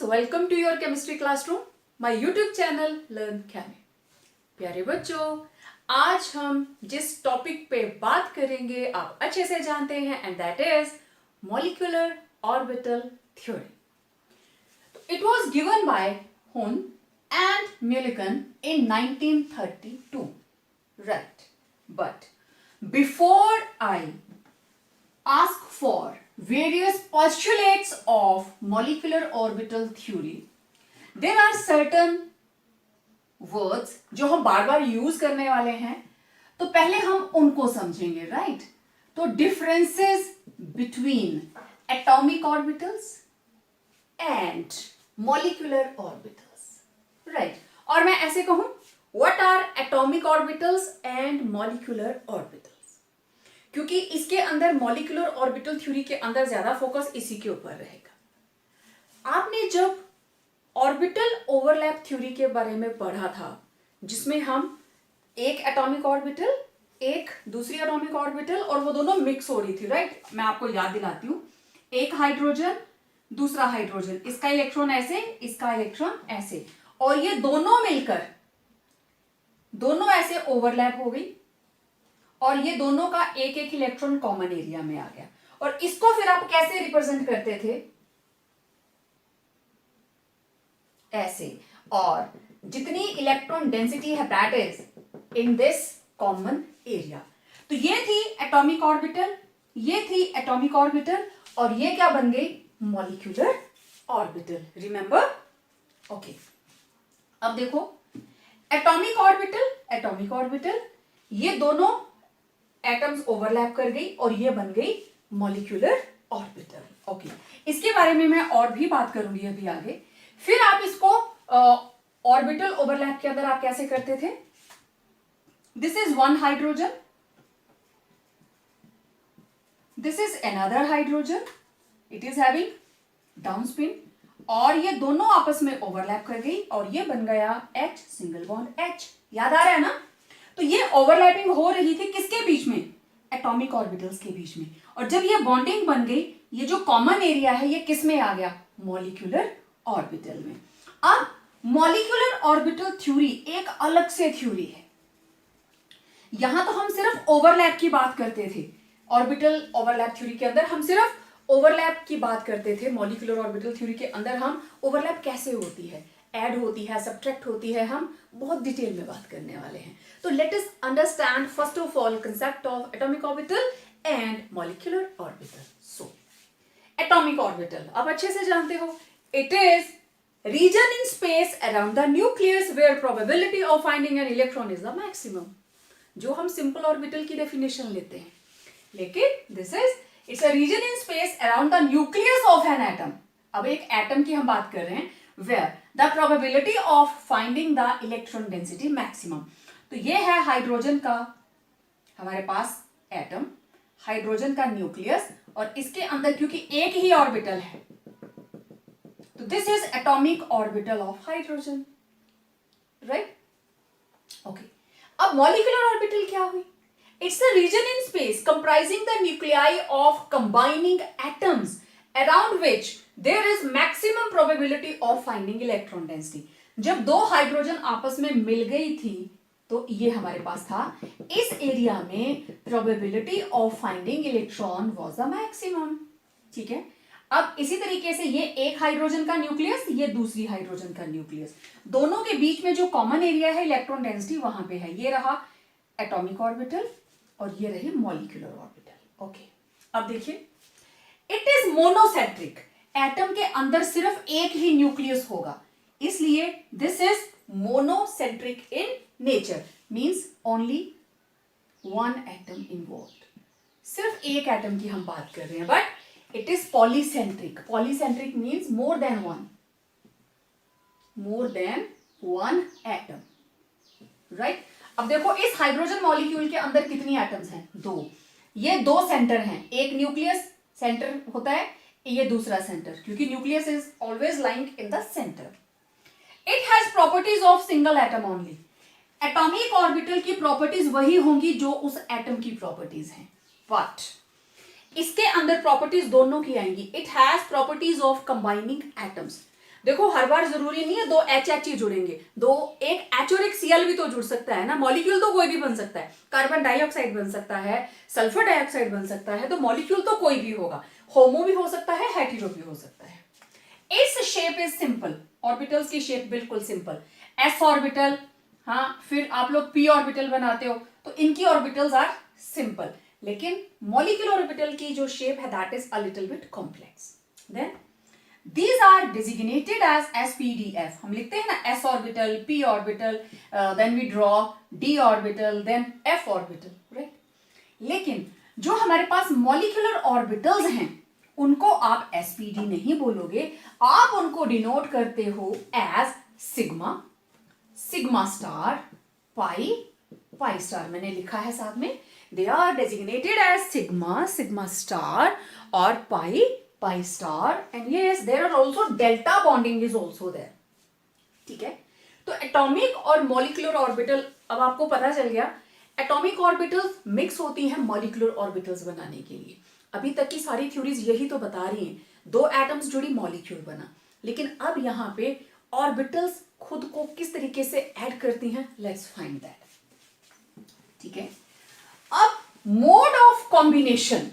Welcome to your chemistry classroom, my YouTube channel learn chemi. प्यारे बच्चों, आज हम जिस टॉपिक पे बात करेंगे आप अच्छे से जानते हैं, and that is molecular orbital theory. It was given by Hund and Mulliken in 1932, right? But before I ask for various postulates of molecular orbital theory, there are certain words जो हम बार बार यूज करने वाले हैं, तो पहले हम उनको समझेंगे, राइट? तो differences between atomic orbitals and molecular orbitals, right? और मैं ऐसे कहूं, what are atomic orbitals and molecular orbitals? क्योंकि इसके अंदर मॉलिक्यूलर ऑर्बिटल थ्योरी के अंदर ज्यादा फोकस इसी के ऊपर रहेगा। आपने जब ऑर्बिटल ओवरलैप थ्योरी के बारे में पढ़ा था, जिसमें हम एक एटॉमिक ऑर्बिटल, एक दूसरी एटॉमिक ऑर्बिटल, और वो दोनों मिक्स हो रही थी, राइट? मैं आपको याद दिलाती हूं, एक हाइड्रोजन, दूसरा हाइड्रोजन, इसका इलेक्ट्रॉन ऐसे, इसका इलेक्ट्रॉन ऐसे, और ये दोनों मिलकर दोनों ऐसे ओवरलैप हो गई, और ये दोनों का एक एक इलेक्ट्रॉन कॉमन एरिया में आ गया। और इसको फिर आप कैसे रिप्रेजेंट करते थे? ऐसे। और जितनी इलेक्ट्रॉन डेंसिटी है that is in this common area. तो ये थी एटॉमिक ऑर्बिटल, ये थी एटॉमिक ऑर्बिटल, और ये क्या बन गई? Molecular orbital. रिमेंबर? ओके, अब देखो, एटॉमिक ऑर्बिटल, एटॉमिक ऑर्बिटल, ये दोनों एटम्स ओवरलैप कर गई और ये बन गई मॉलिक्यूलर ऑर्बिटल। ओके, इसके बारे में मैं और भी बात करूंगी अभी आगे। फिर आप इसको ऑर्बिटल ओवरलैप के अंदर आप कैसे करते थे? This is one hydrogen, this is another hydrogen, it is having down spin, और ये दोनों आपस में ओवरलैप कर गई और ये बन गया H, सिंगल बॉन्ड H। याद आ रहा है ना? तो ये ओवरलैपिंग हो रही थी किसके बीच में? एटॉमिक ऑर्बिटल्स के बीच में। और जब ये बॉन्डिंग बन गई, ये जो कॉमन एरिया है ये किस में आ गया? मॉलिक्यूलर ऑर्बिटल में। अब मॉलिक्यूलर ऑर्बिटल थ्योरी एक अलग से थ्योरी है। यहां तो हम सिर्फ ओवरलैप की बात करते थे। ऑर्बिटल ओवरलैप थ्योरी के अंदर हम सिर्फ ओवरलैप की बात करते थे। मॉलिक्यूलर ऑर्बिटल थ्योरी के अंदर हम ओवरलैप कैसे होती है, ऐड होती है, सब्ट्रैक्ट होती है, हम बहुत डिटेल में बात करने वाले हैं। तो let us understand first of all concept of atomic orbital and molecular orbital. So atomic orbital आप अच्छे से जानते हो, it is region in space around the nucleus where probability of finding an electron is the maximum. जो हम simple orbital की definition लेते हैं, लेकिन this is it's a region in space around the nucleus of an atom. अब एक atom की हम बात कर रहे हैं, where the probability of finding the electron density maximum। तो ये है हाइड्रोजन का हमारे पास एटम, हाइड्रोजन का न्यूक्लियस, और इसके अंदर क्योंकि एक ही ऑर्बिटल है, तो this is atomic orbital of hydrogen, right? Okay, अब मॉलिक्यूलर ऑर्बिटल क्या हुई? It's a region in space comprising the nuclei of combining atoms around which there is maximum probability of finding electron density। जब दो hydrogen आपस में मिल गई थी, तो ये हमारे पास था, इस एरिया में probability of finding electron was the maximum। ठीक है? अब इसी तरीके से ये एक हाइड्रोजन का न्यूक्लियस, ये दूसरी हाइड्रोजन का न्यूक्लियस, दोनों के बीच में जो कॉमन एरिया है इलेक्ट्रॉन डेंसिटी वहां पे है। ये रहा एटॉमिक ऑर्बिटल और ये रही मॉलिक्यूलर ऑर्बिटल। ओके, अब देखिए, इट इज मोनोसेंट्रिक। एटम के अंदर सिर्फ एक ही न्यूक्लियस होगा, इसलिए this is monocentric in nature, means only one atom involved. सिर्फ एक एटम की हम बात कर रहे हैं, but it is polycentric. Polycentric means more than one atom, right? अब देखो, इस हाइड्रोजन मॉलिक्यूल के अंदर कितनी एटम्स हैं? दो। ये दो सेंटर हैं, एक न्यूक्लियस सेंटर होता है, ये दूसरा सेंटर, क्योंकि nucleus is always lying in the centre. It has properties of single atom only. Atomic orbital की प्रॉपर्टीज वही होंगी जो उस एटम की प्रॉपर्टीज हैं, बट इसके अंदर प्रॉपर्टीज दोनों की आएंगी। It has properties of combining atoms. देखो हर बार जरूरी नहीं है दो एच एच ही जुड़ेंगे, दो एक एच और एक सीएल भी तो जुड़ सकता है ना। मॉलिक्यूल तो कोई भी बन सकता है, कार्बन डाइऑक्साइड बन सकता है, सल्फर डाइऑक्साइड बन सकता है, तो मॉलिक्यूल तो कोई भी होगा, होमो भी हो सकता है, हेटेरो भी हो सकता है। इस शेप इज सिंपल, ऑर्बिटल्स की शेप बिल्कुल सिंपल, एस ऑर्बिटल, हाँ फिर आप लोग पी ऑर्बिटल बनाते हो तो इनकी ऑर्बिटल्स आर सिंपल, लेकिन मॉलिक्यूलर ऑर्बिटल की जो शेप है that is a little bit complex. Then these are designated as SPDF, हम लिखते हैं ना s orbital, p orbital, then we draw d orbital, then f orbital, right? लेकिन जो हमारे पास मॉलिक्यूलर ऑर्बिटल्स हैं उनको आप एसपीडी नहीं बोलोगे, आप उनको डिनोट करते हो as sigma, sigma star, pi, pi star मैंने लिखा है साथ में, they are designated as sigma, sigma star और pi, pi star, and yes there are also delta bonding is also there. ठीक है, तो एटॉमिक और मॉलिक्यूलर ऑर्बिटल अब आपको पता चल गया। एटॉमिक ऑर्बिटल्स मिक्स होती हैं मॉलिक्यूलर ऑर्बिटल्स बनाने के लिए। अभी तक की सारी थ्योरीज यही तो बता रही हैं, दो एटम्स जुड़ी मॉलिक्यूल बना, लेकिन अब यहां पे ऑर्बिटल्स खुद को किस तरीके से ऐड करती हैं, लेट्स फाइंड दैट। ठीक है, अब मोड ऑफ कॉम्बिनेशन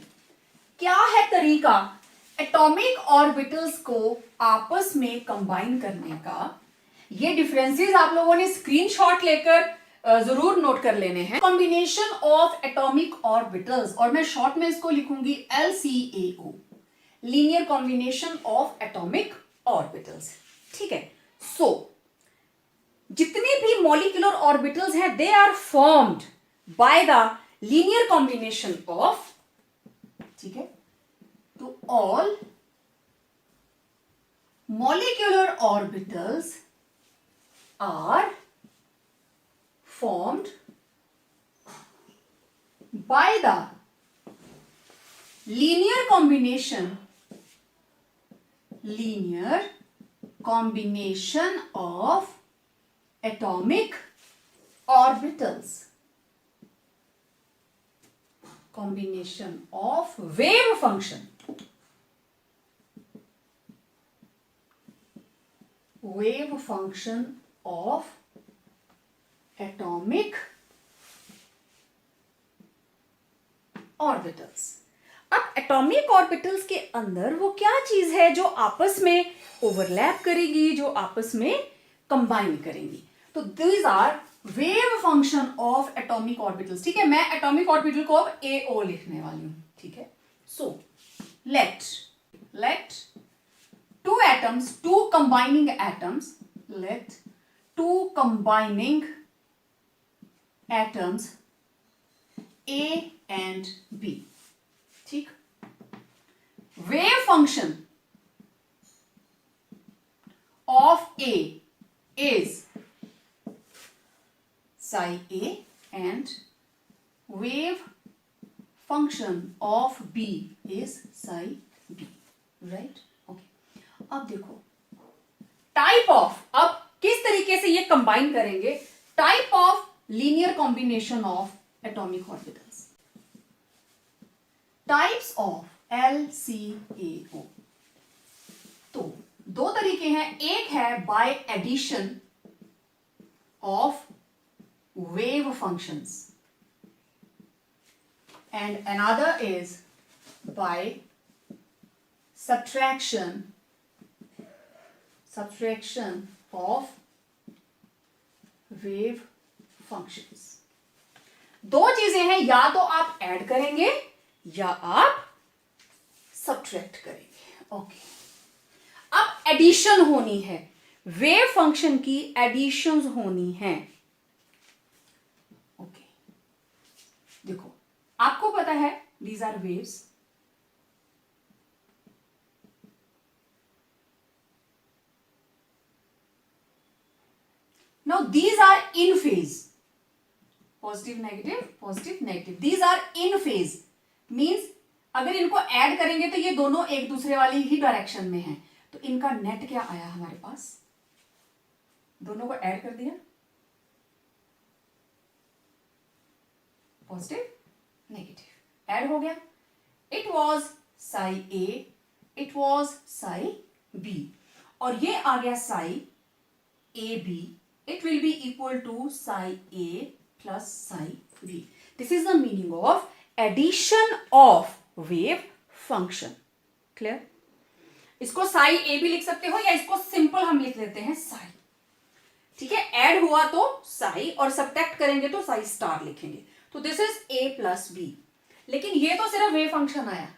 क्या है, तरीका एटॉमिक ऑर्बिटल्स को आपस में कंबाइन करने का। ये डिफरेंसेस आप लोगों ने स्क्रीनशॉट लेकर जरूर नोट कर लेने हैं। कॉम्बिनेशन ऑफ एटॉमिक ऑर्बिटल्स, और मैं शॉर्ट में इसको लिखूंगी LCAO, linear combination of atomic orbitals. ठीक है, सो जितने भी मॉलिक्यूलर ऑर्बिटल्स हैं they are formed by the linear combination of, ठीक है, तो all molecular orbitals are formed by the linear combination of atomic orbitals, combination of wave function, wave function of atomic orbitals। अब atomic orbitals के अंदर वो क्या चीज है जो आपस में ओवरलैप करेगी, जो आपस में कंबाइन करेंगी, तो these are wave function of atomic orbitals. ठीक है, मैं एटॉमिक ऑर्बिटल को अब AO लिखने वाली हूं। ठीक है, so let two atoms, two combining atoms, let two combining atoms A and B, ठीक, wave function of A is psi A and wave function of B is psi B, right? अब देखो type of, अब किस तरीके से ये combine करेंगे, type of linear combination of atomic orbitals, types of LCAO। तो दो तरीके हैं, एक है by addition of wave functions and another is by subtraction of wave functions। दो चीजें हैं, या तो आप ऐड करेंगे या आप सब्ट्रैक्ट करेंगे। ओके, अब एडिशन होनी है, वेव फंक्शन की एडिशंस होनी है। ओके, देखो आपको पता है these are waves, now these are in phase, positive negative, these are in phase means अगर इनको ऐड करेंगे तो ये दोनों एक दूसरे वाली ही डायरेक्शन में हैं, तो इनका नेट क्या आया हमारे पास, दोनों को ऐड कर दिया, पॉजिटिव नेगेटिव ऐड हो गया, it was psi A, it was psi B, और ये आ गया psi A B, it will be equal to psi A plus psi B. This is the meaning of addition of wave function. Clear? इसको psi ए भी लिख सकते हो या इसको सिंपल हम लिख लेते हैं साई. ठीक है, ऐड हुआ तो साई और सब्ट्रैक्ट करेंगे तो साई स्टार लिखेंगे. तो this is A plus B. लेकिन ये तो सिर्फ वेव फंक्शन आया.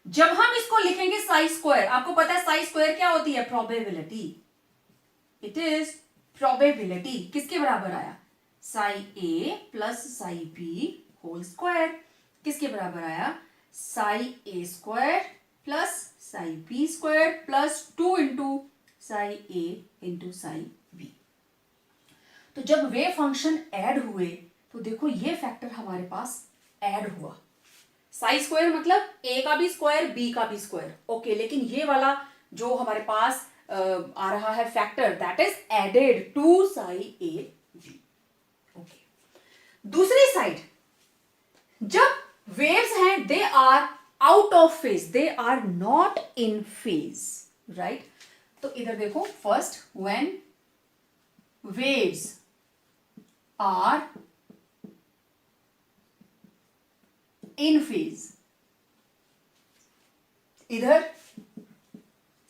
जब हम इसको लिखेंगे साई स्क्वायर, आपको पता है साई स्क्वायर क्या होती है? प्रोबेबिलिटी. It is probability. किसके बराबर आया? साई ए plus psi b whole square. किसके बराबर आया? Psi a square plus psi b square plus 2 into psi A into psi B. तो जब वे फंक्शन ऐड हुए तो देखो ये फैक्टर हमारे पास ऐड हुआ. साई स्क्वायर मतलब ए का भी स्क्वायर बी का भी स्क्वायर. ओके, लेकिन ये वाला जो हमारे पास आ रहा है factor, that is added to psi A B. Okay, दूसरी साइड जब वेव्स हैं they are out of phase, they are not in phase, right? तो इधर देखो, first when waves are in phase. इधर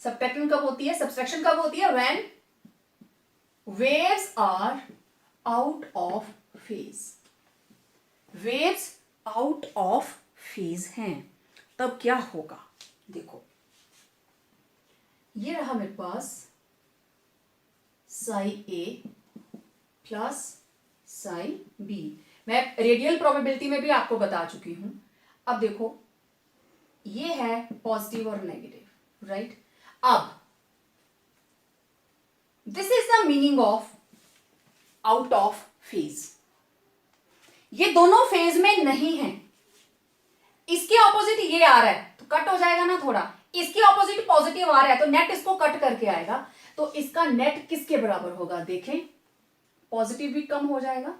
सबट्रैक्शन कब होती है? सब्सट्रैक्शन कब होती है? when waves are out of phase. waves out of phase हैं तब क्या होगा? देखो, ये रहा मेरे पास साई ए प्लस साई बी. मैं रेडियल प्रोबेबिलिटी में भी आपको बता चुकी हूं. अब देखो, ये है पॉजिटिव और नेगेटिव, राइट? अब this is the meaning of out of phase. ये दोनों फेज में नहीं है. इसके ऑपोजिट ये आ रहा है तो कट हो जाएगा ना थोड़ा. इसके ऑपोजिट पॉजिटिव आ रहा है तो नेट इसको कट करके आएगा. तो इसका नेट किसके बराबर होगा? देखें, पॉजिटिव भी कम हो जाएगा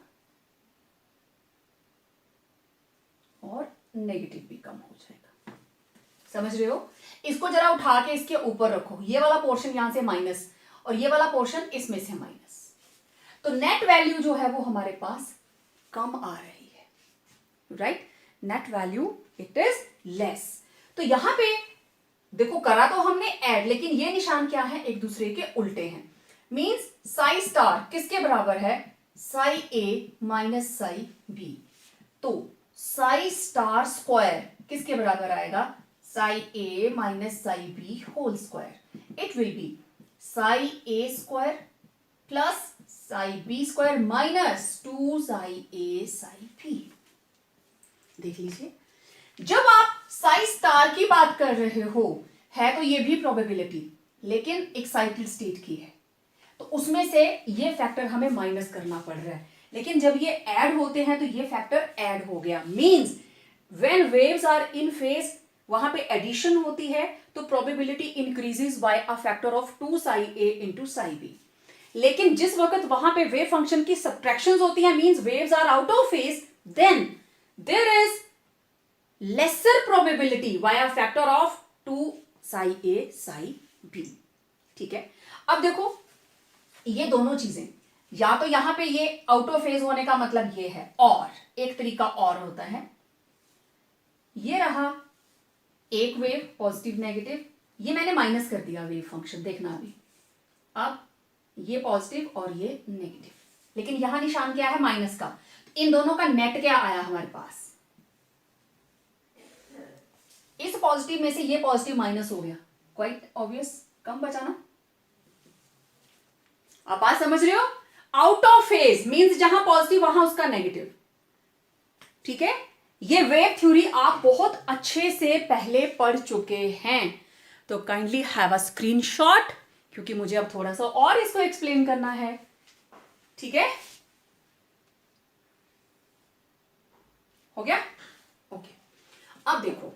और नेगेटिव भी कम हो जाएगा. समझ रहे हो? इसको जरा उठा के इसके ऊपर रखो. ये वाला पोर्शन यहां से माइनस और ये वाला पोर्शन इसमें से माइनस. तो नेट वैल्यू जो है वो हमारे पास कम आ रही है, right? Net value it is less. तो यहां पे देखो, करा तो हमने ऐड, लेकिन ये निशान क्या है? एक दूसरे के उल्टे हैं. मींस साई स्टार किसके बराबर है? Psi a minus psi B. तो साई स्टार स्क्वायर किसके बराबर आएगा? Psi a minus psi b whole square. It will be psi a square plus psi b square minus 2 psi A psi b. देख लीजिए, जब आप साई स्टार की बात कर रहे हो, है तो ये भी प्रोबेबिलिटी, लेकिन एक्साइटेड स्टेट की है, तो उसमें से ये फैक्टर हमें माइनस करना पड़ रहा है. लेकिन जब ये ऐड होते हैं तो ये फैक्टर ऐड हो गया. Means when waves are in phase, वहां पे एडिशन होती है तो probability increases by a factor of 2 psi A into psi B. लेकिन जिस वक्त वहां पे वेव फंक्शन की सब्ट्रैक्शंस होती है, means waves are out of phase, then there is lesser probability by a factor of 2 psi A psi B. ठीक है, अब देखो, ये दोनों चीजें, या तो यहां पे ये आउट ऑफ फेज होने का मतलब ये है, और एक तरीका और होता है, ये रहा एक वेव पॉजिटिव नेगेटिव, ये मैंने माइनस कर दिया वेव फंक्शन, देखना अभी. अब ये पॉजिटिव और ये नेगेटिव, लेकिन यहां निशान क्या है? माइनस का. इन दोनों का नेट क्या आया हमारे पास? इस पॉजिटिव में से ये पॉजिटिव माइनस हो गया. क्वाइट ऑब्वियस, कम बचाना. आप बात समझ रहे हो? आउट ऑफ फेज मींस जहां पॉजिटिव वहां उसका नेगेटिव. ठीक है, ये वेव थ्योरी आप बहुत अच्छे से पहले पढ़ चुके हैं. तो काइंडली हैव अ स्क्रीनशॉट, क्योंकि मुझे अब थोड़ा सा और इसको एक्सप्लेन करना है. ठीक है, हो गया? ओके. अब देखो,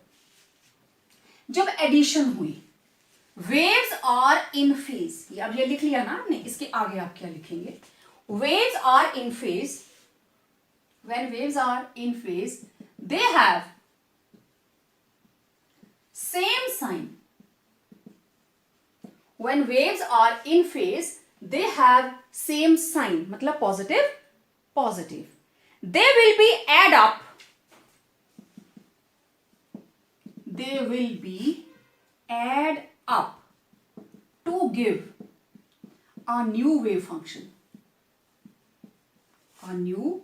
जब एडिशन हुई, वेव्स आर इन फेज, अब ये लिख लिया ना आपने, इसके आगे आप क्या लिखेंगे? Waves are in phase. When waves are in phase, they have same sign when waves are in phase they have same sign, मतलब positive positive, they will be add up, they will be add up to give a new wave function, a new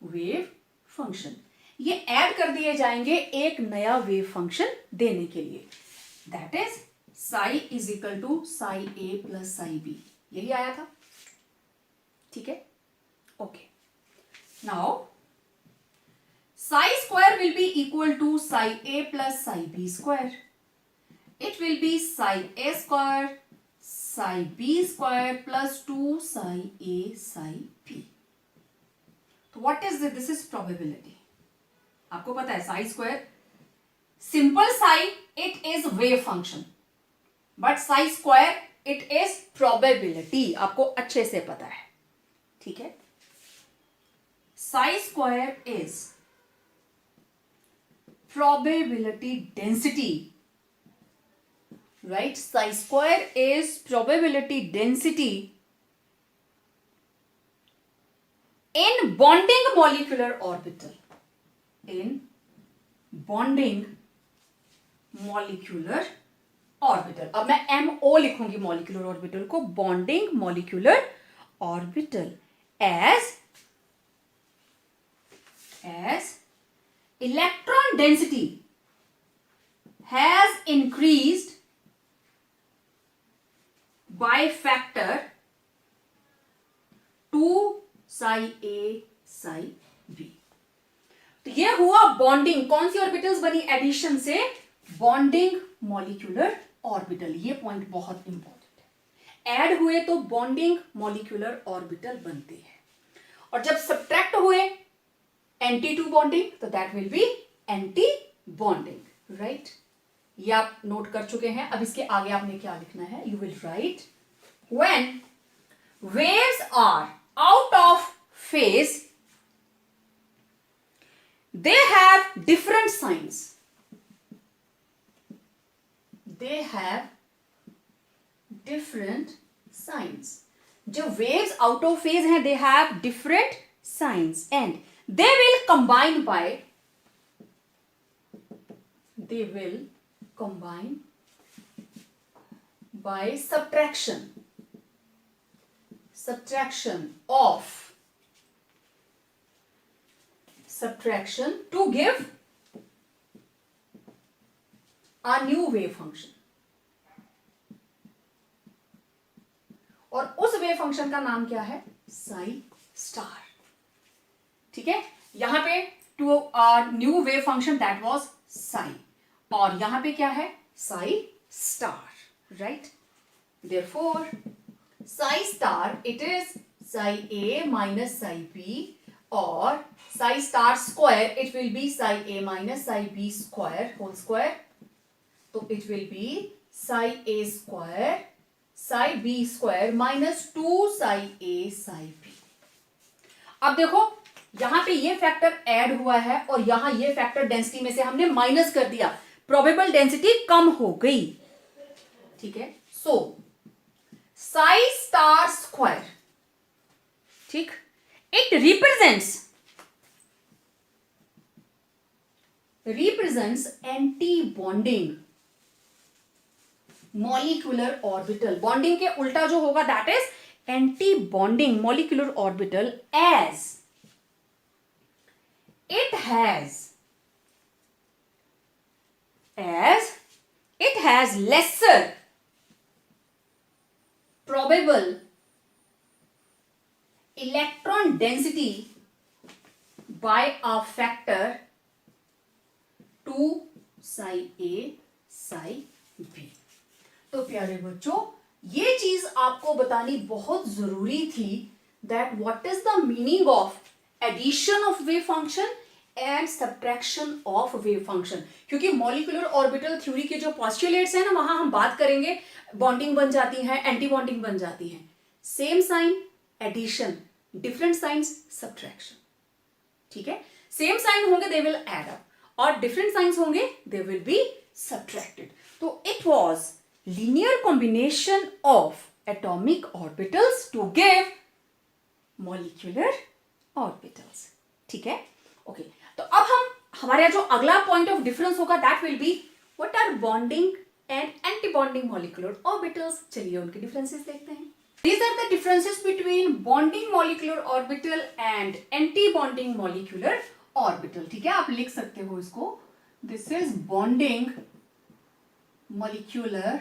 wave function. ये add कर दिए जाएंगे एक नया wave function देने के लिए. That is psi is equal to psi A plus psi b. यही आया था. ठीक है. Okay. Now psi square will be equal to psi A plus psi b square. It will be psi a square psi b square plus 2 psi A psi B. तो what is this is probability. आपको पता है psi square, simple psi it is wave function, but psi square it is probability. आपको अच्छे से पता है. ठीक है. Psi square is probability density, right. Sai square is probability density in bonding molecular orbital, in bonding molecular orbital. अब मैं MO लिखूंगी molecular orbital को, bonding molecular orbital as electron density has increased by factor 2 psi A psi B. तो ये हुआ bonding. कौन सी orbitals बनी एडिशन से? Bonding molecular orbital. ये पॉइंट बहुत इंपॉर्टेंट है. ऐड हुए तो बॉन्डिंग मॉलिक्यूलर ऑर्बिटल बनते हैं, और जब सब्ट्रैक्ट हुए एंटी टू बॉन्डिंग तो that will B anti bonding. Right. ये आप नोट कर चुके हैं. अब इसके आगे आपने क्या लिखना है? You will write when waves are out of phase they have different signs, they have different signs. जो waves out of phase हैं they have different signs and they will combine by subtraction to give a new wave function. और उस wave function का नाम क्या है? Psi star. ठीक है. यहां पे two new wave function that was psi, और यहां पे क्या है? Psi star. Right. Therefore psi star it is psi a minus psi b, or psi star square it will be psi a minus psi b square whole square. So it will be psi a square psi b square minus 2 psi a psi b. अब देखो यहां पे ये factor add हुआ है और यहां ये फैक्टर डेंसिटी में से हमने माइनस कर दिया. प्रोबेबल डेंसिटी कम हो गई. ठीक है. सो psi star square, ठीक, it represents anti-bonding molecular orbital. Bonding के उल्टा जो होगा that is anti-bonding molecular orbital, as it has lesser probable electron density by a factor 2 psi A psi B. तो प्यारे बच्चों ये चीज आपको बतानी बहुत जरूरी थी that what is the meaning of addition of wave function and subtraction of wave function. क्योंकि molecular orbital theory के जो postulates हैं ना वहां हम बात करेंगे बॉन्डिंग बन जाती है, एंटी बॉन्डिंग बन जाती है. Same sign addition, different signs subtraction. ठीक है. सेम साइन होंगे दे विल एड अप, और डिफरेंट साइंस होंगे दे विल बी सब्ट्रैक्टेड. तो it was linear combination of atomic orbitals to give molecular orbitals. ठीक है, ओके तो अब हम हमारा जो अगला पॉइंट ऑफ डिफरेंस होगा that will be what are bonding and anti bonding molecular orbitals. चलिए उनके डिफरेंसेस देखते हैं. These are the differences between bonding molecular orbital and anti-bonding molecular orbital. ठीक है, आप लिख सकते हो इसको. This is bonding molecular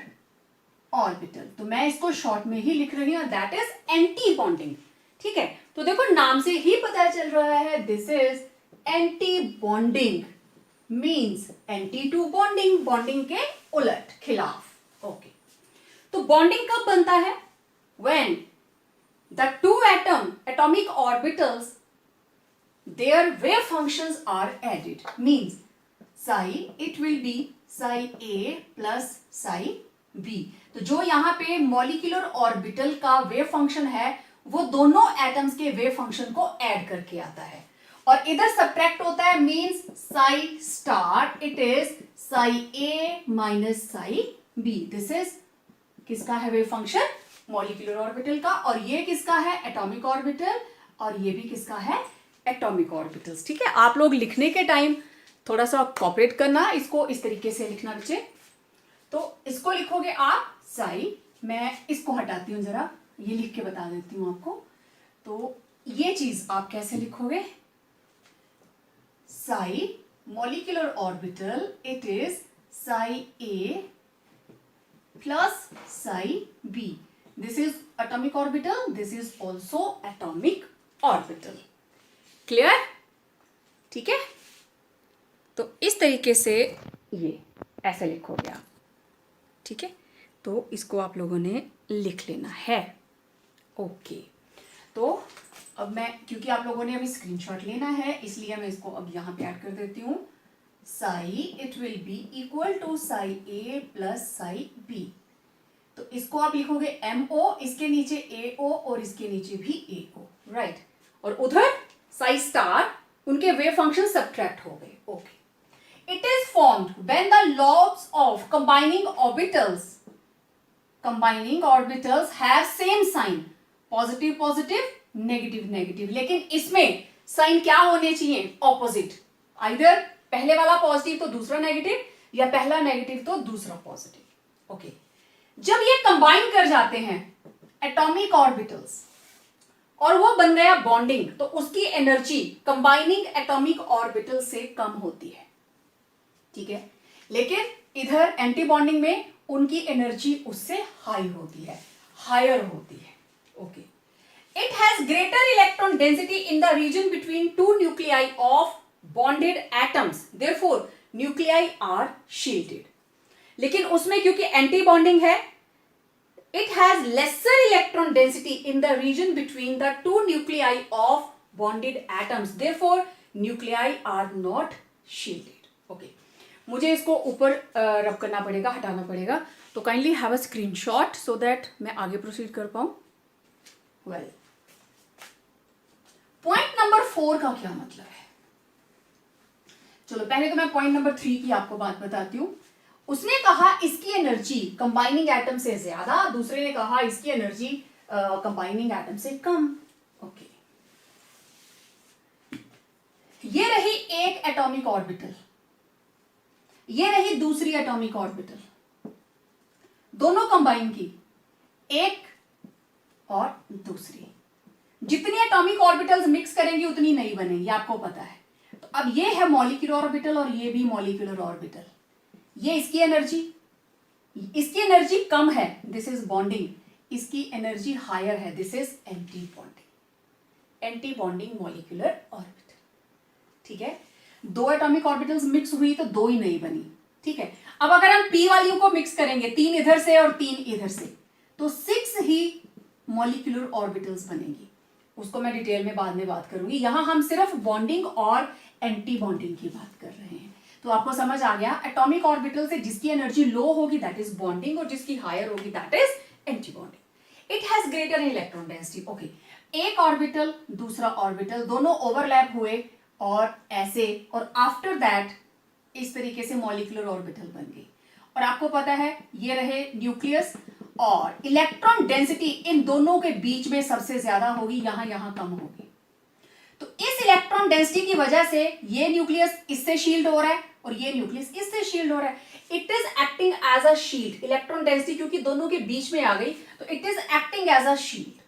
orbital. तो मैं इसको शॉर्ट में ही लिख रही हूं. That is anti-bonding. ठीक है, तो देखो नाम से ही पता चल रहा है. This is anti-bonding means anti to bonding. bonding के उलट, खिलाफ. ओके, तो bonding कब बनता है? When the two atomic orbitals, their wave functions are added, means psi, it will be psi a plus psi b. तो जो यहाँ पे मॉलिक्यूलर ऑर्बिटल का वेव फंक्शन है वो दोनों एटम्स के वेव फंक्शन को ऐड करके आता है और इधर सब्ट्रैक्ट होता है. Means psi star it is psi a minus psi b. This is किसका है वेव फंक्शन? मॉलिक्यूलर ऑर्बिटल का. और ये किसका है? Atomic orbital. और ये भी किसका है? Atomic orbitals. ठीक है, आप लोग लिखने के टाइम थोड़ा सा कॉपरेट करना, इसको इस तरीके से लिखना बच्चे. तो इसको लिखोगे आप साई. मैं इसको हटाती हूं जरा, ये लिख के बता देती हूं आपको. तो ये चीज आप कैसे लिखोगे? Psi molecular orbital it is psi A plus psi B. This is atomic orbital. This is also atomic orbital. Clear? ठीक है, तो इस तरीके से ये ऐसे लिखोगे आप. ठीक है, तो इसको आप लोगों ने लिख लेना है. ओके, तो अब मैं, क्योंकि आप लोगों ने अभी स्क्रीनशॉट लेना है इसलिए मैं इसको अब यहाँ पे ऐड कर देती हूँ. Psi it will be equal to psi A plus psi B. तो इसको आप लिखोगे MO, इसके नीचे AO और इसके नीचे भी AO. राइट, और उधर साई स्टार, उनके वेव फंक्शन सब्ट्रैक्ट हो गए. Okay, it is formed when the lobes of combining orbitals have same sign. Positive positive, negative negative. लेकिन इसमें साइन क्या होने चाहिए? ऑपोजिट. आइदर पहले वाला पॉजिटिव तो दूसरा नेगेटिव, या पहला नेगेटिव तो दूसरा पॉजिटिव. ओके, जब ये कंबाइन कर जाते हैं एटॉमिक ऑर्बिटल्स और वो बन गया बॉन्डिंग, तो उसकी एनर्जी कंबाइनिंग एटॉमिक ऑर्बिटल से कम होती है. ठीक है, लेकिन इधर एंटी बॉन्डिंग में उनकी एनर्जी उससे हाई होती है, हायर होती है. Okay, it has greater electron density in the region between two nuclei of bonded atoms. Therefore nuclei are shielded. लेकिन उसमें क्योंकि एंटी बॉन्डिंग है, it has lesser electron density in the region between the two nuclei of bonded atoms. Therefore nuclei are not shielded. Okay, मुझे इसको ऊपर rub करना पड़ेगा, हटाना पड़ेगा. तो kindly have a screenshot so that मैं आगे प्रोसीड कर पाऊं. वेल, पॉइंट नंबर 4 का क्या मतलब है? चलो पहले तो मैं पॉइंट नंबर 3 की आपको बात बताती हूं. उसने कहा इसकी एनर्जी कंबाइनिंग एटम से ज्यादा, दूसरे ने कहा इसकी एनर्जी कंबाइनिंग एटम से कम. ओके, ये रही एक एटॉमिक ऑर्बिटल, ये रही दूसरी एटॉमिक ऑर्बिटल. दोनों कंबाइन की, एक और दूसरी. जितनी एटॉमिक ऑर्बिटल्स मिक्स करेंगी उतनी नई बनेगी, आपको पता है. तो अब ये है मॉलिक्यूलर ऑर्बिटल और ये भी मॉलिक्यूलर ऑर्बिटल. ये इसकी एनर्जी कम है, दिस इज बॉन्डिंग. इसकी एनर्जी हायर है, this is anti bonding. Anti bonding molecular orbital. ठीक है, दो एटॉमिक ऑर्बिटल्स मिक्स हुई तो दो ही नहीं बनी. ठीक है, अब अगर हम p वाली को मिक्स करेंगे, 3 इधर से और 3 इधर से, तो 6 ही मॉलिक्यूलर ऑर्बिटल्स बनेंगी. उसको मैं डिटेल में बाद में बात करूंगी. यहां हम सिर्फ बॉन्डिंग और एंटी बॉन्डिंग की बात कर रहे हैं. तो आपको समझ आ गया, एटॉमिक ऑर्बिटल से जिसकी एनर्जी लो होगी दैट इज बॉन्डिंग और जिसकी हायर होगी that is anti bonding. It has greater electron density. Okay, एक ऑर्बिटल दूसरा ऑर्बिटल दोनों ओवरलैप हुए और ऐसे, और आफ्टर दैट इस तरीके से मॉलिक्यूलर ऑर्बिटल बन गई. और आपको पता है ये रहे न्यूक्लियस, और इलेक्ट्रॉन डेंसिटी इन दोनों के बीच में सबसे ज्यादा होगी, यहां कम होगी। तो इस इलेक्ट्रॉन डेंसिटी की वजह से ये न्यूक्लियस इससे शील्ड हो रहा है और ये न्यूक्लियस इससे शील्ड हो रहा है। It is acting as a shield. Electron density क्योंकि दोनों के बीच में आ गई तो it is acting as a shield.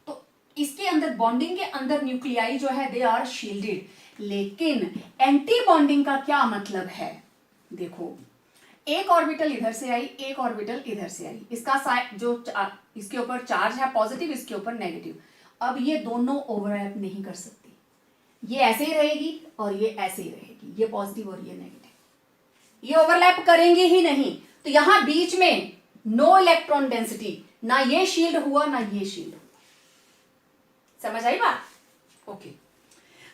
तो इसके अंदर बॉन्डिंग के अंदर न्यूक्लियाई जो है दे आर शील्डेड। लेकिन एंटी बॉन्डिंग का क्या मतलब है? देखो, एक ऑर्बिटल इधर से आई, एक ऑर्बिटल इधर से आई, इसका जो इसके ऊपर चार्ज है पॉजिटिव, इसके ऊपर नेगेटिव। अब ये दोनों ओवरलैप नहीं कर सकती, ये ऐसे ही रहेगी और ये ऐसे ही रहेगी, ये पॉजिटिव और ये नेगेटिव, ये ओवरलैप करेंगे ही नहीं। तो यहां बीच में नो इलेक्ट्रॉन डेंसिटी, ना ये शील्ड हुआ ना ये शील्ड हुआ। समझ आई बात? Okay.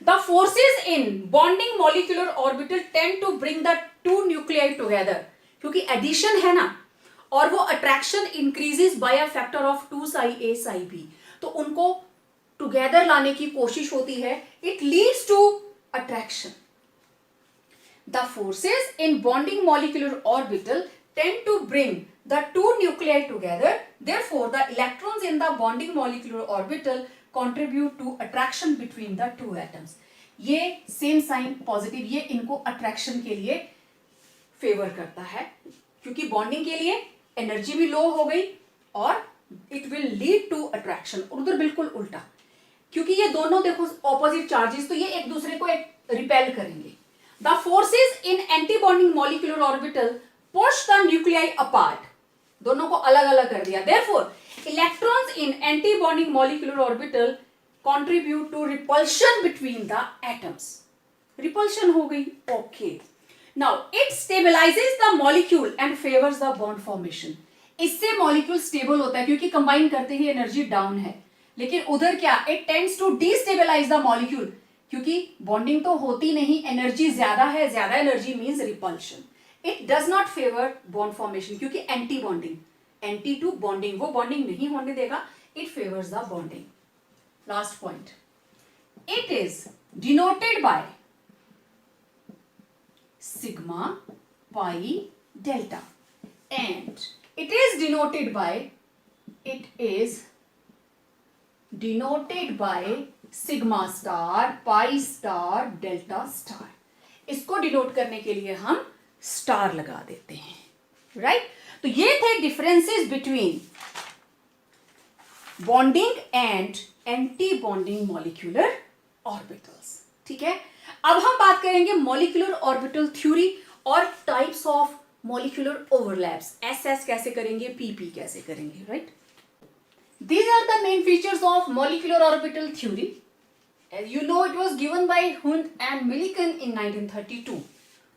The forces in bonding molecular orbital tend to bring the two nuclei together, क्योंकि एडिशन है ना, और वो attraction increases by a factor of 2 psi a psi b, तो उनको टुगेदर लाने की कोशिश होती है। It leads to attraction. The forces in bonding molecular orbital tend to bring the two nuclei together, therefore the electrons in the bonding molecular orbital contribute to attraction between the two atoms। ये same sign positive, ये इनको attraction के लिए favour करता है, क्योंकि bonding के लिए एनर्जी भी लो हो गई और it will lead to attraction. उधर बिल्कुल उल्टा, क्योंकि ये दोनों देखो ऑपोजिट चार्जेस, तो ये एक दूसरे को रिपेल करेंगे। The forces in anti bonding molecular orbital push the nuclei apart, दोनों को अलग अलग कर दिया। Therefore electrons in anti bonding molecular orbital contribute to repulsion between the atoms. Repulsion हो गई, okay. Now it stabilises the molecule and favours the bond formation. इससे molecule stable होता है, क्योंकि कंबाइन करते ही एनर्जी डाउन है। लेकिन उधर क्या, it tends to destabilise the molecule, क्योंकि बॉन्डिंग तो होती नहीं, एनर्जी ज्यादा है, ज्यादा energy means repulsion. It does not favour bond formation, क्योंकि anti bonding, anti to bonding, वो बॉन्डिंग नहीं होने देगा, it favours the bonding. Last point, it is denoted by sigma pi delta and it is denoted by sigma star, pi star, delta star। इसको denote करने के लिए हम star लगा देते हैं, राइट? तो ये थे differences between bonding and anti bonding molecular orbitals. ठीक है, अब हम बात करेंगे मॉलिक्यूलर ऑर्बिटल थ्योरी और types of molecular overlaps. S कैसे करेंगे, पी कैसे करेंगे, right? These are the main features of molecular orbital theory. As you know, it was given by Hund and Millikan in 1932.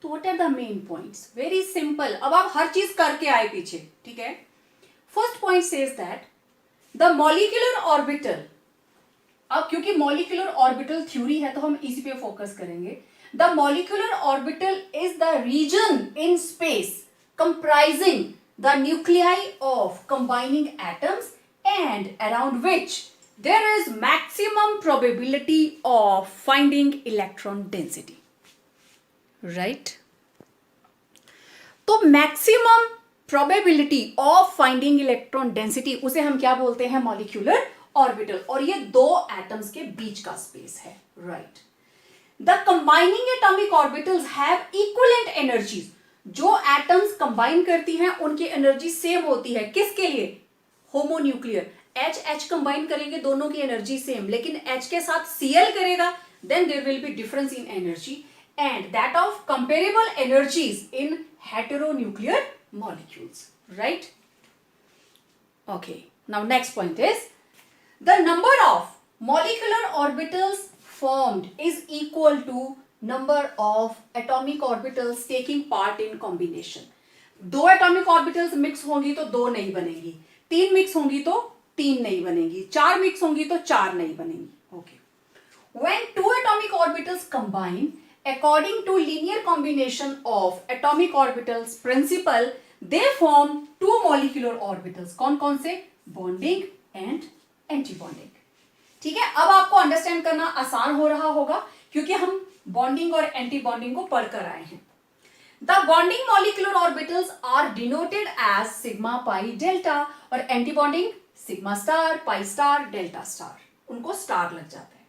तो what are the main points? Very simple. अब आप हर चीज करके आए पीछे, ठीक है? First point says that the molecular orbital, अब क्योंकि molecular orbital theory है तो हम इसी पे फोकस करेंगे। The molecular orbital is the region in space comprising the nuclei of combining atoms and around which there is maximum probability of finding electron density, right? तो maximum probability of finding electron density उसे हम क्या बोलते हैं, molecular orbital, और ये दो atoms के बीच का space है, right? The combining atomic orbitals have equivalent energies। जो atoms combine करती हैं उनकी energy same होती है, किसके लिए? होमोन्यूक्लियर। H कंबाइन करेंगे दोनों की एनर्जी सेम, लेकिन H के साथ Cl करेगा, then there will be difference in energy and that of comparable energies in heteronuclear molecules, right? Okay, now next point is the number of molecular orbitals formed is equal to number of atomic orbitals taking part in combination। दो atomic orbitals mix होंगी तो दो नहीं बनेगी, तीन mix होंगी तो तीन नहीं बनेगी, चार मिक्स होंगी तो चार नहीं बनेगी। Okay, when two atomic orbitals combine according to linear combination of atomic orbitals principle, they form two molecular orbitals। कौन कौन से? bonding and anti-bonding। ठीक है, अब आपको अंडरस्टैंड करना आसान हो रहा होगा क्योंकि हम बॉन्डिंग और एंटी बॉन्डिंग को पढ़कर आए हैं। The bonding molecular orbitals are denoted as sigma pi delta, और anti bonding sigma star, pi star, delta star, उनको स्टार लग जाता है.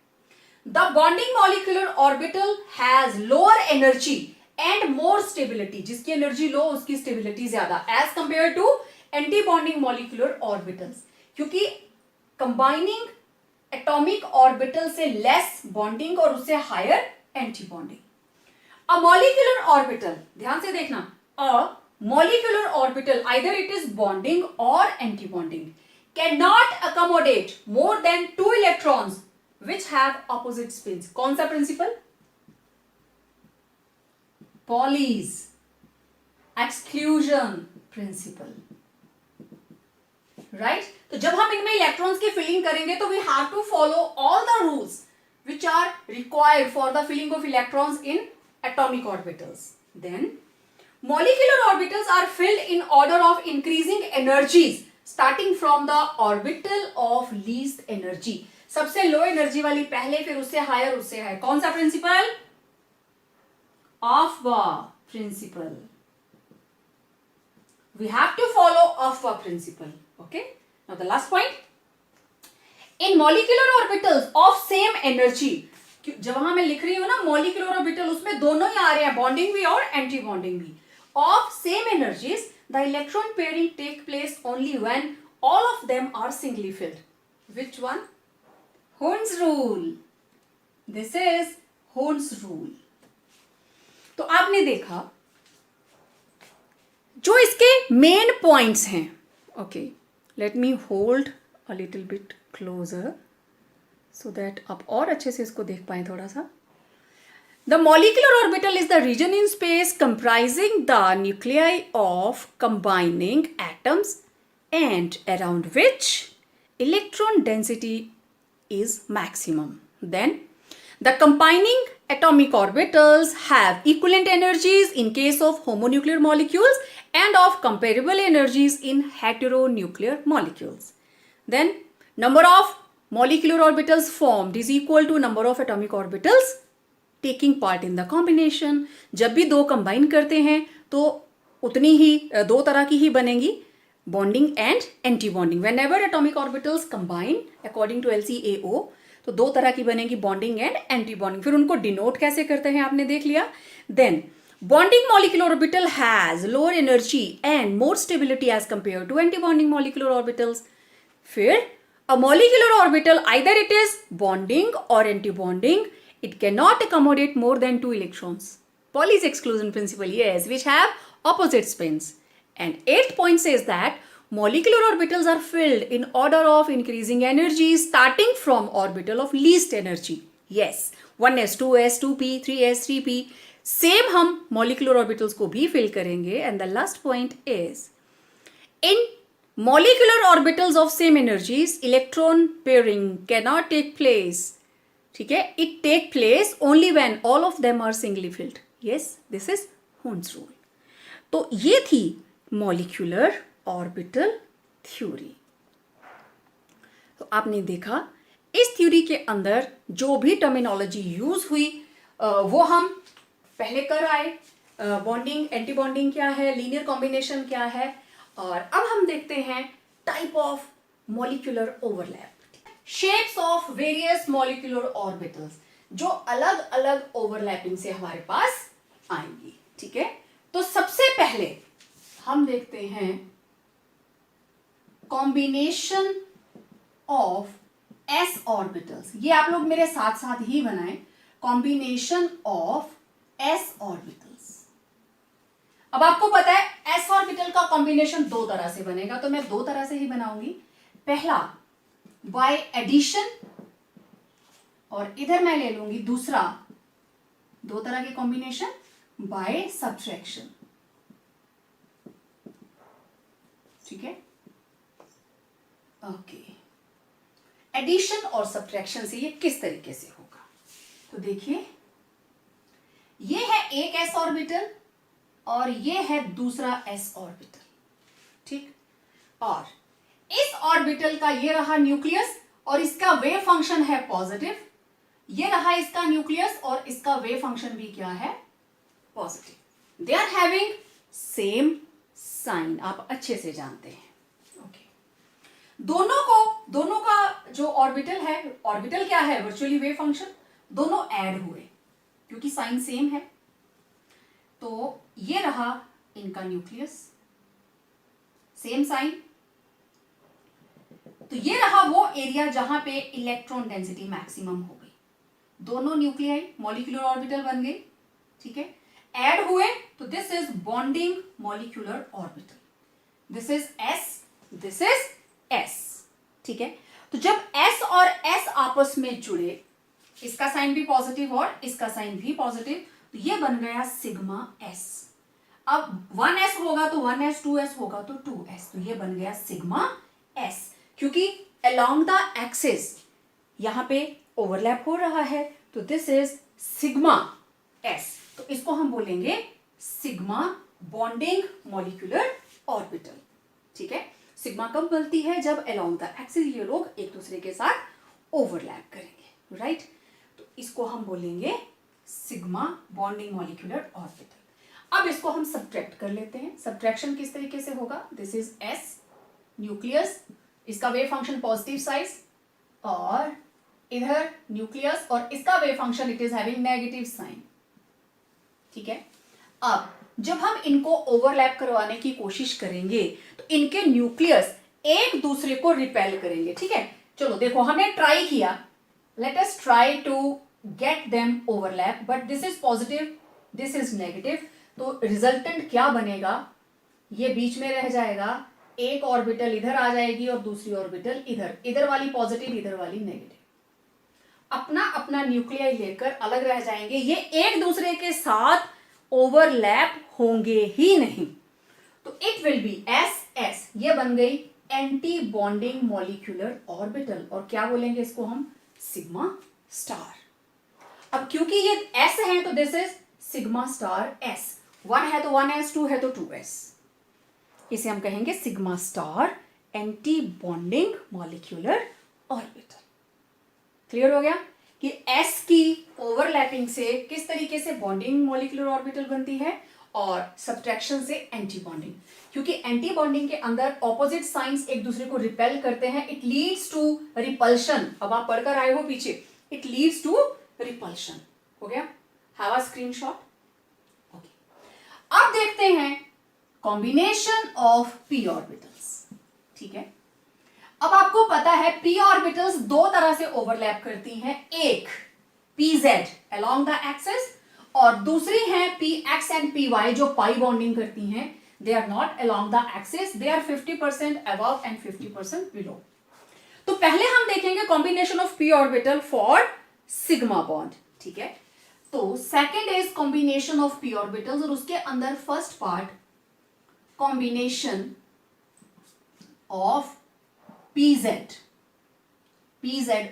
The bonding molecular orbital has lower energy and more stability, जिसकी एनर्जी लो उसकी stability ज्यादा, as compare to anti bonding molecular orbitals, क्योंकि combining atomic orbital से less bonding और उससे higher anti bonding. A molecular orbital, ध्यान से देखना, अ molecular orbital either it is bonding or anti-bonding cannot accommodate more than 2 electrons which have opposite spins. कौन सा principal? Pauli's exclusion principle, right? तो जब हम इनमें इलेक्ट्रॉन्स की फिलिंग करेंगे तो we have to follow all the rules which are required for the filling of electrons in atomic orbitals. Then molecular orbitals are filled in order of increasing energies starting from the orbital of least energy. सबसे low energy वाली पहले, फिर उससे higher, उससे higher. कौन सा principal? Aufbau principle. We have to follow Aufbau principle. Okay. Now the last point. In molecular orbitals of same energy, जब वहां मैं लिख रही हूं ना molecular orbital, उसमें दोनों ही आ रहे हैं, बॉन्डिंग भी और एंटी बॉन्डिंग भी. Of same energies, the electron pairing take place only when all of them are singly filled. Which one? Hund's rule. This is Hund's rule. तो आपने देखा जो इसके मेन पॉइंट्स हैं. Okay, let me hold a little bit closer so that आप और अच्छे से इसको देख पाएं थोड़ा सा. The molecular orbital is the region in space comprising the nuclei of combining atoms and around which electron density is maximum. Then, the combining atomic orbitals have equivalent energies in case of homonuclear molecules and of comparable energies in heteronuclear molecules. Then, number of molecular orbitals formed is equal to number of atomic orbitals taking part in the combination. जब भी दो combine करते हैं तो उतनी ही दो तरह की ही बनेंगी, bonding and anti bonding. Whenever atomic orbitals combine according to LCAO, तो दो तरह की बनेगी, बॉन्डिंग एंड एंटी बॉन्डिंग. फिर उनको डिनोट कैसे करते हैं आपने देख लिया. Then bonding molecular orbital has lower energy and more stability as compare to anti bonding molecular orbitals. फिर a molecular orbital either it is bonding और anti bonding, it cannot accommodate more than 2 electrons. Pauli's exclusion principle, yes, which have opposite spins. And 8th point says that molecular orbitals are filled in order of increasing energy starting from orbital of least energy. Yes, 1s, 2s, 2p, 3s, 3p. Same हम molecular orbitals को भी fill करेंगे. And the last point is, in molecular orbitals of same energies, electron pairing cannot take place. ठीक है, it take place only when all of them are singly filled. Yes, this is Hund's rule. तो ये थी molecular orbital theory. तो आपने देखा इस theory के अंदर जो भी टर्मिनोलॉजी यूज हुई वो हम पहले कर आए. बॉन्डिंग, एंटी बॉन्डिंग क्या है, लीनियर कॉम्बिनेशन क्या है, और अब हम देखते हैं type of molecular overlap. Shapes of various molecular orbitals, जो अलग अलग ओवरलैपिंग से हमारे पास आएंगी. ठीक है, तो सबसे पहले हम देखते हैं कॉम्बिनेशन ऑफ s ऑर्बिटल्स. ये आप लोग मेरे साथ साथ ही बनाएं. Combination of s orbitals. अब आपको पता है s ऑर्बिटल का कॉम्बिनेशन दो तरह से बनेगा, तो मैं दो तरह से ही बनाऊंगी. पहला बाय एडिशन, और इधर मैं ले लूंगी दूसरा, दो तरह के कॉम्बिनेशन बाय सब्ट्रैक्शन. ठीक है, ओके. एडिशन और सब्ट्रैक्शन से ये किस तरीके से होगा, तो देखिए ये है एक s ऑर्बिटल और ये है दूसरा s ऑर्बिटल. ठीक, और इस ऑर्बिटल का ये रहा न्यूक्लियस और इसका वेव फंक्शन है पॉजिटिव. ये रहा इसका न्यूक्लियस और इसका वेव फंक्शन भी क्या है, positive. They are having same sign, आप अच्छे से जानते हैं। ओके, दोनों का जो ऑर्बिटल है, ऑर्बिटल क्या है, वर्चुअली वेव फंक्शन, दोनों ऐड हुए क्योंकि साइन सेम है। तो ये रहा इनका न्यूक्लियस, सेम साइन। तो ये रहा वो एरिया जहां पे इलेक्ट्रॉन डेंसिटी मैक्सिमम हो गई, दोनों न्यूक्लियाई मॉलिक्यूलर ऑर्बिटल बन गए, ठीक है, ऐड हुए। तो this is bonding molecular orbital, this is S, this is S, ठीक है। तो जब एस और एस आपस में जुड़े, इसका साइन भी पॉजिटिव और इसका साइन भी पॉजिटिव, तो ये बन गया सिग्मा एस। अब 1s होगा तो 1s, 2s होगा तो 2s, तो ये बन गया सिग्मा एस, क्योंकि अलोंग द एक्सिस यहां पे ओवरलैप हो रहा है, तो दिस इज सिग्मा एस। तो इसको हम बोलेंगे सिग्मा बॉन्डिंग मॉलिक्यूलर ऑर्बिटल, ठीक है। सिग्मा कब बनती है, जब अलोंग द एक्सिस ये लोग एक दूसरे के साथ ओवरलैप करेंगे, राइट। तो इसको हम बोलेंगे सिग्मा बॉन्डिंग मॉलिक्यूलर ऑर्बिटल। अब इसको हम सब्ट्रैक्ट कर लेते हैं। सब्ट्रैक्शन किस तरीके से होगा, दिस इज एस न्यूक्लियस, इसका वेव फंक्शन पॉजिटिव साइज, और इधर न्यूक्लियस और इसका wave function it is having negative sign, ठीक है। अब जब हम इनको ओवरलैप करवाने की कोशिश करेंगे तो इनके न्यूक्लियस एक दूसरे को रिपेल करेंगे, ठीक है। चलो देखो, हमने ट्राई किया, let us try to get them overlap, but this is positive, this is negative, तो रिजल्टेंट क्या बनेगा, ये बीच में रह जाएगा, एक ऑर्बिटल इधर आ जाएगी और दूसरी ऑर्बिटल इधर, इधर वाली पॉजिटिव इधर वाली नेगेटिव, अपना अपना न्यूक्लियाई लेकर अलग रह जाएंगे, ये एक दूसरे के साथ ओवरलैप होंगे ही नहीं। तो it will B S S, ये बन गई एंटी बॉन्डिंग मॉलिक्यूलर ऑर्बिटल, और क्या बोलेंगे इसको हम, सिग्मा स्टार। अब क्योंकि ये एस है तो this is sigma star S, 1 है तो 1s, 2 है तो 2s, इसे हम कहेंगे sigma star anti bonding molecular orbital. Clear हो गया कि एस की ओवरलैपिंग से किस तरीके से बॉन्डिंग मॉलिक्यूलर ऑर्बिटल बनती है, और सब्ट्रैक्शन से एंटी बॉन्डिंग, क्योंकि एंटी बॉन्डिंग के अंदर ऑपोजिट साइंस एक दूसरे को रिपेल करते हैं, इट लीड्स टू रिपल्शन। अब आप पढ़कर आए हो पीछे, इट लीड्स टू रिपल्शन। हो गया, हैव अ स्क्रीनशॉट। ओके, अब देखते हैं कॉम्बिनेशन ऑफ पी ऑर्बिटल्स, ठीक है। अब आपको पता है पी ऑर्बिटल्स दो तरह से ओवरलैप करती हैं, एक pz along द एक्सिस, और दूसरी है px एंड py जो पाई बॉन्डिंग करती हैं, they are not along the axis, they are 50% above and 50% below। तो पहले हम देखेंगे combination of p orbital for sigma bond, ठीक है। तो second is combination of p orbitals, और उसके अंदर first part combination of pz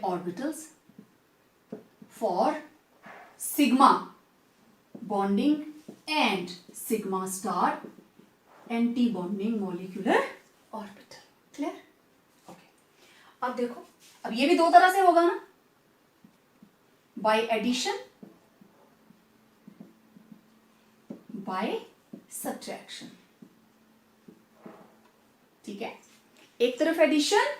orbitals for sigma bonding and sigma star anti-bonding molecular orbital। Clear? Okay, अब देखो, अब ये भी दो तरह से होगा ना, बाय एडिशन, बाय सब्ट्रैक्शन, ठीक है। एक तरफ एडिशन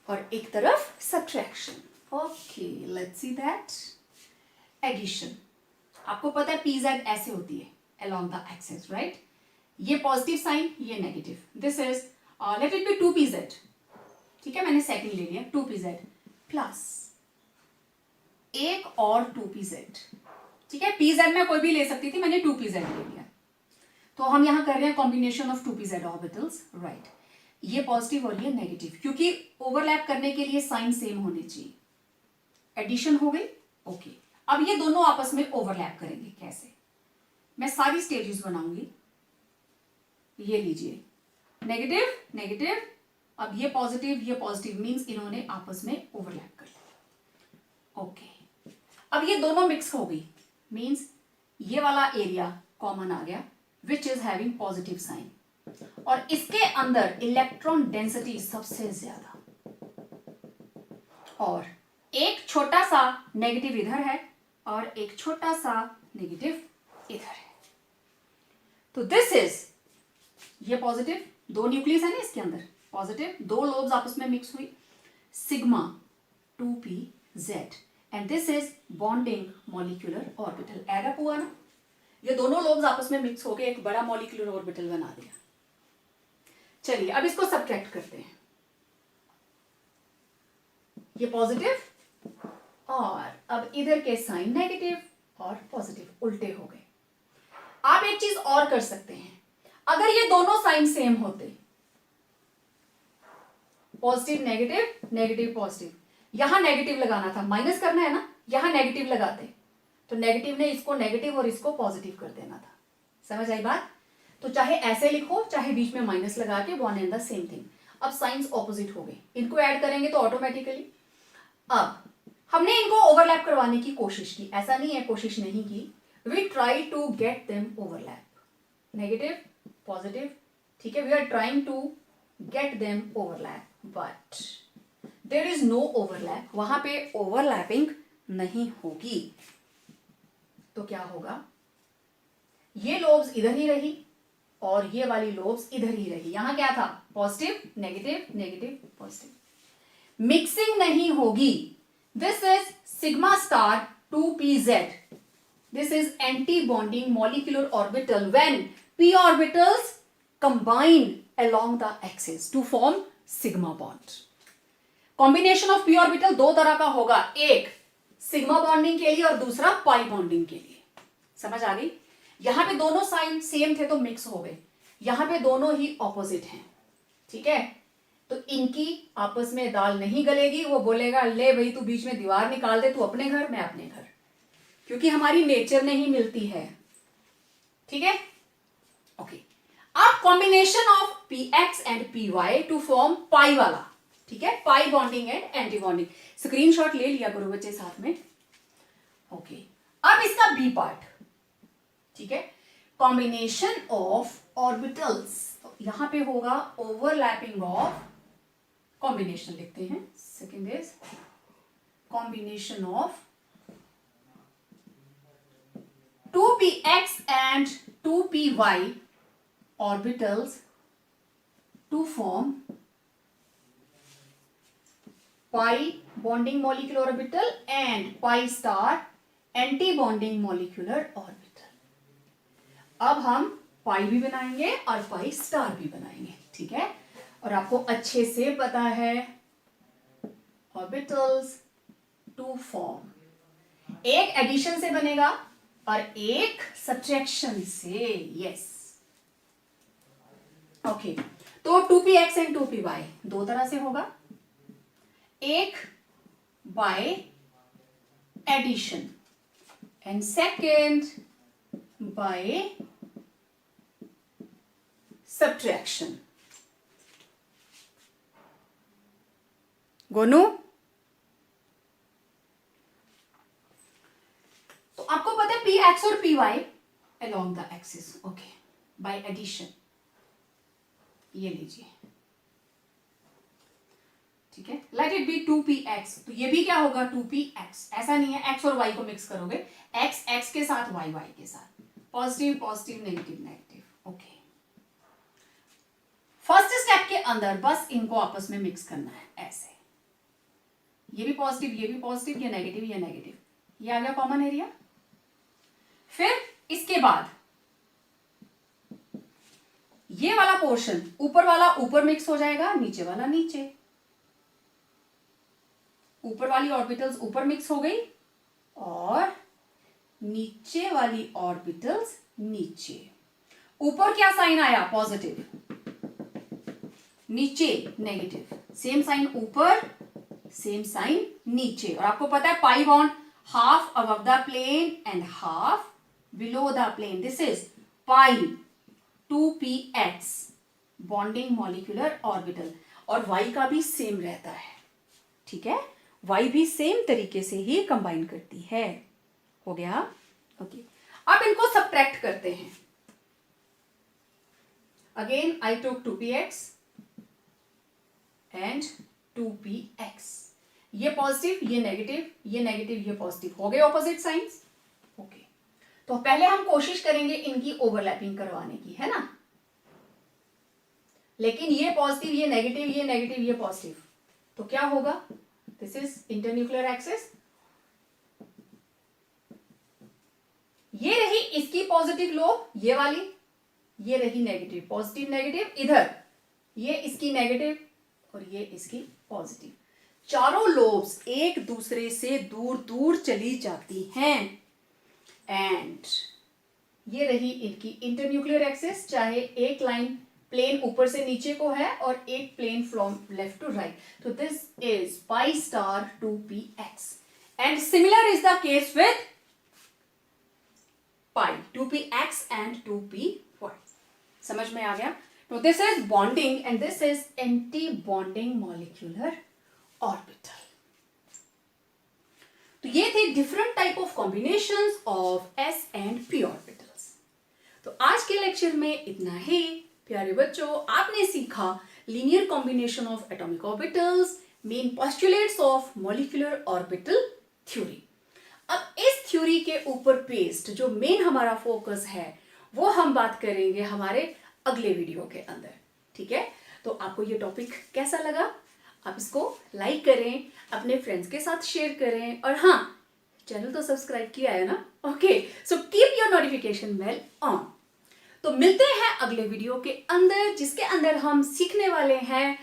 और एक तरफ subtraction. Okay, let's see that. Addition, आपको पता है pz ऐसे होती है along the axis, राइट। ये पॉजिटिव साइन, ये negative, this is let it be 2pz, ठीक है, मैंने सेकंड ले लिया 2pz प्लस एक और 2pz, ठीक है। pz में कोई भी ले सकती थी, मैंने 2pz ले लिया। तो हम यहां कर रहे हैं combination of 2pz orbitals, right. ये पॉजिटिव और ये नेगेटिव, क्योंकि ओवरलैप करने के लिए साइन सेम होने चाहिए। एडिशन हो गई, ओके। अब ये दोनों आपस में ओवरलैप करेंगे, कैसे, मैं सारी स्टेजेस बनाऊंगी। ये लीजिए, नेगेटिव नेगेटिव, अब ये पॉजिटिव मींस इन्होंने आपस में ओवरलैप कर लिया, ओके। अब ये दोनों मिक्स हो गई, मींस ये वाला एरिया कॉमन आ गया which is having positive sign, और इसके अंदर इलेक्ट्रॉन डेंसिटी सबसे ज्यादा, और एक छोटा सा नेगेटिव इधर है और एक छोटा सा नेगेटिव इधर है। तो दिस इज, ये पॉजिटिव, दो न्यूक्लियस है ना इसके अंदर, पॉजिटिव, दो लोब्स आपस में मिक्स हुई, sigma 2pz, and this is bonding molecular orbital. Add up हुआ ना, ये दोनों लोब्स आपस में मिक्स होकर एक बड़ा मॉलिक्यूलर ऑर्बिटल बना दिया। चलिए अब इसको सब्ट्रैक्ट करते हैं। ये पॉजिटिव और अब इधर के साइन नेगेटिव और पॉजिटिव उल्टे हो गए। आप एक चीज और कर सकते हैं, अगर ये दोनों साइन सेम होते, पॉजिटिव नेगेटिव नेगेटिव पॉजिटिव, यहां नेगेटिव लगाना था, माइनस करना है ना, यहां नेगेटिव लगाते तो नेगेटिव ने इसको नेगेटिव और इसको पॉजिटिव कर देना था। समझ आई बात? तो चाहे ऐसे लिखो चाहे बीच में माइनस लगा के, one and the same thing. अब साइंस ऑपोजिट हो गए, इनको ऐड करेंगे तो ऑटोमेटिकली, अब हमने इनको ओवरलैप करवाने की कोशिश की, ऐसा नहीं है कोशिश नहीं की, we try to get them overlap, negative positive, ठीक है, we are trying to get them overlap, but there is no overlap, वहां पे ओवरलैपिंग नहीं होगी। तो क्या होगा, ये लोब्स इधर ही रही और ये वाली लोब्स इधर ही रही। यहां क्या था, positive negative negative positive, mixing नहीं होगी। This is sigma star 2pz, this is anti bonding molecular orbital when p orbitals combine along the axis to form sigma bond. Combination of p orbital दो तरह का होगा, एक sigma bonding के लिए और दूसरा पाई बॉन्डिंग के लिए। समझ आ गई? यहां पे दोनों साइन सेम थे तो मिक्स हो गए, यहां पे दोनों ही ऑपोजिट हैं, ठीक है, तो इनकी आपस में दाल नहीं गलेगी। वो बोलेगा ले भाई तू बीच में दीवार निकाल दे, तू अपने घर मैं अपने घर, क्योंकि हमारी नेचर नहीं मिलती है, ठीक है, ओके। अब combination of px and py to form pi वाला, ठीक है, pi bonding and anti bonding. Screenshot ले लिया करो बच्चे साथ में, ओके। अब इसका बी पार्ट, ठीक है, कॉम्बिनेशन ऑफ ऑर्बिटल्स, तो यहां पे होगा ओवरलैपिंग ऑफ, कॉम्बिनेशन लिखते हैं, second is combination of 2px and 2py orbitals to form pi bonding molecular orbital and pi star anti bonding molecular orbital. अब हम पाई भी बनाएंगे और पाई स्टार भी बनाएंगे, ठीक है, और आपको अच्छे से पता है ऑर्बिटल्स टू फॉर्म, एक एडिशन से बनेगा और एक सब्ट्रैक्शन से, यस, ओके। तो 2px एंड 2py दो तरह से होगा, एक by addition and second by subtraction. गोनू, तो आपको पता है px और py along the axis, okay, by addition, ये लीजिए, ठीक है, लेट इट बी 2px, तो ये भी क्या होगा 2px, ऐसा नहीं है x और y को मिक्स करोगे, x x के साथ y y के साथ, positive positive negative negative, okay. First step के अंदर बस इनको आपस में मिक्स करना है, ऐसे, ये भी पॉजिटिव ये भी पॉजिटिव, ये नेगेटिव ये नेगेटिव, ये आ गया कॉमन एरिया। फिर इसके बाद ये वाला पोर्शन, ऊपर वाला ऊपर मिक्स हो जाएगा, नीचे वाला नीचे, ऊपर वाली ऑर्बिटल्स ऊपर मिक्स हो गई और नीचे वाली ऑर्बिटल्स नीचे। ऊपर क्या साइन आया, पॉजिटिव, नीचे नेगेटिव, सेम साइन ऊपर सेम साइन नीचे। और आपको पता है pi bond half above the plane and half below the plane, this is pi 2px bonding molecular orbital, और y का भी सेम रहता है, ठीक है, y भी सेम तरीके से ही कंबाइन करती है। हो गया, ओके। अब इनको सब्ट्रैक्ट करते हैं, again I took 2px and 2px ये पॉजिटिव, ये नेगेटिव, ये नेगेटिव, ये पॉजिटिव, हो गए ऑपोजिट साइंस। ओके, तो पहले हम कोशिश करेंगे इनकी ओवरलैपिंग करवाने की, है ना। लेकिन ये पॉजिटिव, ये नेगेटिव, ये नेगेटिव, ये पॉजिटिव, तो क्या होगा, दिस इज इंटरन्यूक्लियर एक्सिस, ये रही इसकी पॉजिटिव लोब, ये वाली, ये रही नेगेटिव, पॉजिटिव नेगेटिव, इधर ये इसकी नेगेटिव और ये इसकी पॉजिटिव, चारों लोब्स एक दूसरे से दूर दूर चली जाती हैं। एंड ये रही इनकी इंटरन्यूक्लियर एक्सिस, चाहे एक लाइन प्लेन ऊपर से नीचे को है और एक plane from left to right, तो this is pi star 2px and similar is the case with pi 2px and 2py। समझ में आ गया। तो this is bonding and this is anti bonding molecular orbital. तो ये थे different type of combinations of s and p orbitals. तो आज के लेक्चर में इतना ही। प्यारे बच्चों, आपने सीखा linear combination of atomic orbitals, main postulates of molecular orbital theory. अब इस थ्योरी के ऊपर बेस्ड जो मेन हमारा फोकस है वो हम बात करेंगे हमारे अगले वीडियो के अंदर, ठीक है। तो आपको ये टॉपिक कैसा लगा, आप इसको लाइक करें, अपने फ्रेंड्स के साथ शेयर करें, और हाँ, चैनल तो सब्सक्राइब किया है ना। Okay, so keep your notification bell on. तो मिलते हैं अगले वीडियो के अंदर, जिसके अंदर हम सीखने वाले हैं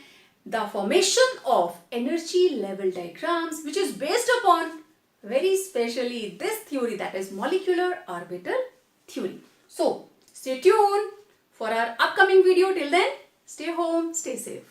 the formation of energy level diagrams which is based upon very specially this theory, that is molecular orbital theory. So stay tuned for our upcoming video. Till then, stay home, stay safe.